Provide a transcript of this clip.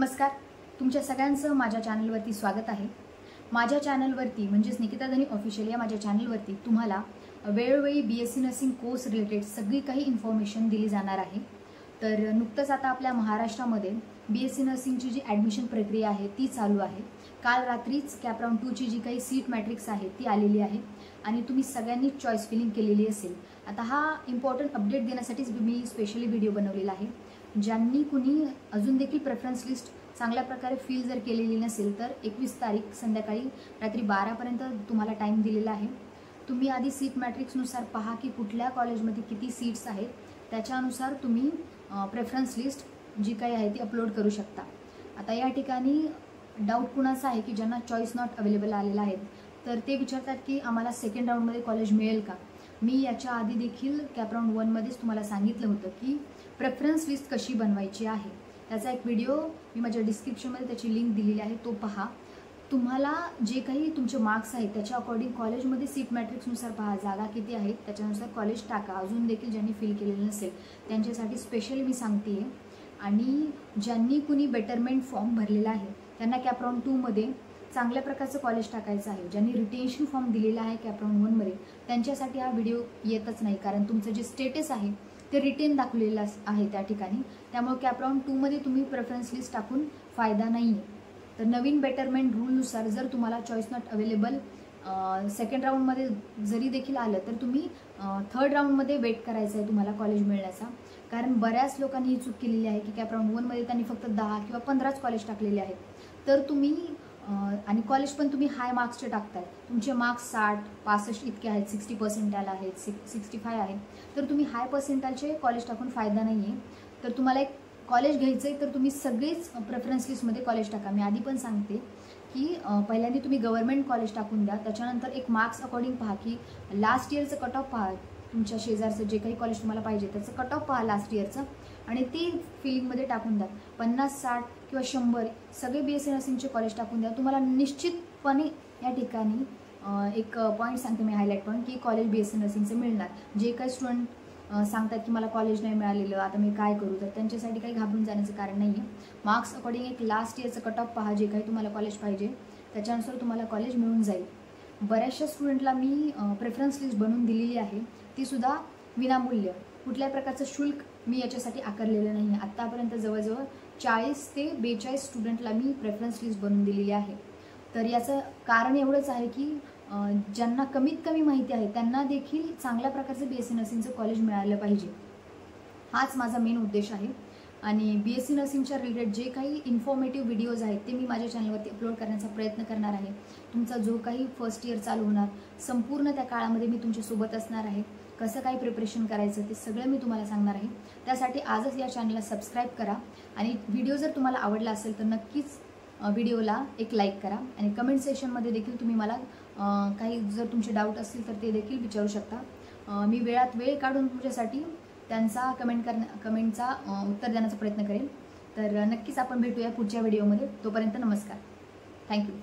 नमस्कार, तुमच्या सगळ्यांचं माझ्या चॅनलवरती स्वागत आहे। माझ्या चॅनलवरती म्हणजेच निकिता धनी ऑफिशियल या माझ्या चॅनलवरती तुम्हाला वेळोवेळी बीएससी नर्सिंग कोर्स रिलेटेड सगळी काही इन्फॉर्मेशन दिली जाणार आहे। तर नुकतंच आता आपल्या महाराष्ट्रामध्ये बीएससी नर्सिंगची जी ॲडमिशन प्रक्रिया आहे ती चालू आहे। काल रात्रीच कॅप राऊंड 2 ची जी काही सीट मॅट्रिक्स आहे ती आलेली आहे आणि तुम्ही सगळ्यांनी चॉईस फिलिंग केलेली असेल। आता हा इम्पॉर्टंट अपडेट देण्यासाठीच मी स्पेशली व्हिडिओ बनवलेला आहे। ज्यांनी कुणी अजून देखील प्रेफरन्स लिस्ट चांगल्या प्रकारे फिल जर केलेली नसेल तर 21 तारीख संध्याकाळी रात्री 12 पर्यंत तुम्हाला टाइम दिलेला आहे। तुम्ही आधी सीट मॅट्रिक्सनुसार पहा की कुठल्या कॉलेजमध्ये किती सीट्स आहेत, त्याच्यानुसार तुम्ही प्रेफरन्स लिस्ट जी काही आहे ती अपलोड करू शकता। आता या ठिकाणी डाऊट कुणाचा आहे की ज्यांना चॉईस नॉट अवेलेबल आलेला आहे तर ते विचारतात की आम्हाला सेकंड राऊंडमध्ये कॉलेज मिळेल का। मी याच्या आधी देखील कॅप राऊंड 1 मध्येच तुम्हाला सांगितलं होतं की प्रेफरन्स लिस्ट कशी बनवायची आहे। त्याचा एक व्हिडिओ मी माझ्या डिस्क्रिप्शनमध्ये त्याची लिंक दिलेली आहे, तो पहा। तुम्हाला जे काही तुमचे मार्क्स आहेत त्याच्या अकॉर्डिंग कॉलेजमध्ये सीट मॅट्रिक्सनुसार पहा जागा किती आहेत, त्याच्यानुसार कॉलेज टाका। अजून देखील ज्यांनी फिल केलेलं नसेल त्यांच्यासाठी स्पेशली मी सांगते आहे। आणि ज्यांनी कुणी बेटरमेंट फॉर्म भरलेला आहे त्यांना कॅप राऊंड 2 मध्ये चांगल्या प्रकारचं कॉलेज टाकायचं आहे। ज्यांनी रिटेन्शन फॉर्म दिलेला आहे कॅप राऊंड 1 मध्ये त्यांच्यासाठी हा व्हिडिओ येतच नाही, कारण तुमचं जे स्टेटस आहे ते रिटेन दाखवलेलं आहे त्या ठिकाणी। त्यामुळे कॅप राऊंड 2 मध्ये तुम्ही प्रेफरन्स लिस्ट टाकून फायदा नाही आहे। तर नवीन बेटरमेंट रूलनुसार जर तुम्हाला चॉईस नॉट अवेलेबल सेकंड राऊंडमध्ये जरी देखील आलं तर तुम्ही थर्ड राऊंडमध्ये वेट करायचं आहे तुम्हाला कॉलेज मिळण्याचा। कारण बऱ्याच लोकांनी ही चूक केलेली आहे की कॅप राऊंड 1 मध्ये त्यांनी फक्त 10 किंवा 15च कॉलेज टाकलेले आहेत। तर तुम्ही आणि कॉलेज पण तुम्ही हाय मार्क्सचे टाकताय, तुमचे मार्क्स 60 65 इतके आहेत, 60 पर्सेंटाईल आहेत, 65 आहेत, तर तुम्ही हाय पर्सेंटाईलचे कॉलेज टाकून फायदा नाही आहे। तर तुम्हाला एक कॉलेज घ्यायचं आहे तर तुम्ही सगळेच प्रेफरन्स लिस्टमध्ये कॉलेज टाका। मी आधी पण सांगते की पहिल्यांदा तुम्ही गव्हर्नमेंट कॉलेज टाकून द्या, त्याच्यानंतर एक मार्क्स अकॉर्डिंग पहा की लास्ट इयरचं कट ऑफ पहा, तुमच्या शेजारचं जे काही कॉलेज तुम्हाला पाहिजे त्याचं कट ऑफ पहा लास्ट इयरचं आणि ते फिलिंगमध्ये टाकून द्या। 50 60 किंवा 100 सगळे बीएससी नर्सिंगचे कॉलेज टाकून द्या। तुम्हाला निश्चितपणे या ठिकाणी एक पॉईंट सांगते मी, हायलाईट पॉईंट, की कॉलेज बीएससी नर्सिंगचं मिळणार। जे काही स्टुडंट सांगतात की मला कॉलेज नाही मिळालेलं आता मी काय करू, तर त्यांच्यासाठी काही घाबरून जाण्याचं कारण नाही आहे। मार्क्स अकॉर्डिंग एक लास्ट इयरचं कट ऑफ पहा, जे काही तुम्हाला कॉलेज पाहिजे त्याच्यानुसार तुम्हाला कॉलेज मिळून जाईल। बऱ्याचशा स्टुडंटला मी प्रेफरन्स लिस्ट बनवून दिलेली आहे, ती सुद्धा विनामूल्य, कुठल्याही प्रकारचं शुल्क मी याच्यासाठी आकारलेलं नाही आहे। आत्तापर्यंत जवळजवळ 40 ते 42 स्टुडंटला मी प्रेफरन्स लिस्ट बनवून दिलेली आहे। तर याचं कारण एवढंच आहे की ज्यांना कमीत कमी माहिती आहे त्यांना देखील चांगल्या प्रकारचं बीएससी नर्सिंगचं कॉलेज मिळालं पाहिजे, हाच माझा मेन उद्देश आहे। आणि बीएससी नर्सिंगच्या रिलेटेड जे काही इन्फॉर्मेटिव्ह व्हिडिओज आहेत ते मी माझ्या चॅनलवरती अपलोड करण्याचा प्रयत्न करणार आहे। तुमचा जो काही फर्स्ट इयर चालू होणार संपूर्ण त्या काळामध्ये मी तुमच्यासोबत असणार आहे। कसं काय प्रिपरेशन करायचं ते सगळं मी तुम्हाला सांगणार आहे। त्यासाठी आजच या चॅनलला सबस्क्राईब करा आणि व्हिडिओ जर तुम्हाला आवडला असेल तर नक्कीच व्हिडिओला एक लाईक करा आणि कमेंट सेक्शनमध्ये देखील तुम्ही मला काही जर तुमचे डाऊट असतील तर ते देखील विचारू शकता। मी वेळात वेळ काढून तुमच्यासाठी त्यांचा कमेंटचा उत्तर देण्याचा प्रयत्न करेन। तर नक्कीच आपण भेटूया पुढच्या व्हिडिओमध्ये। तोपर्यंत नमस्कार, थँक्यू।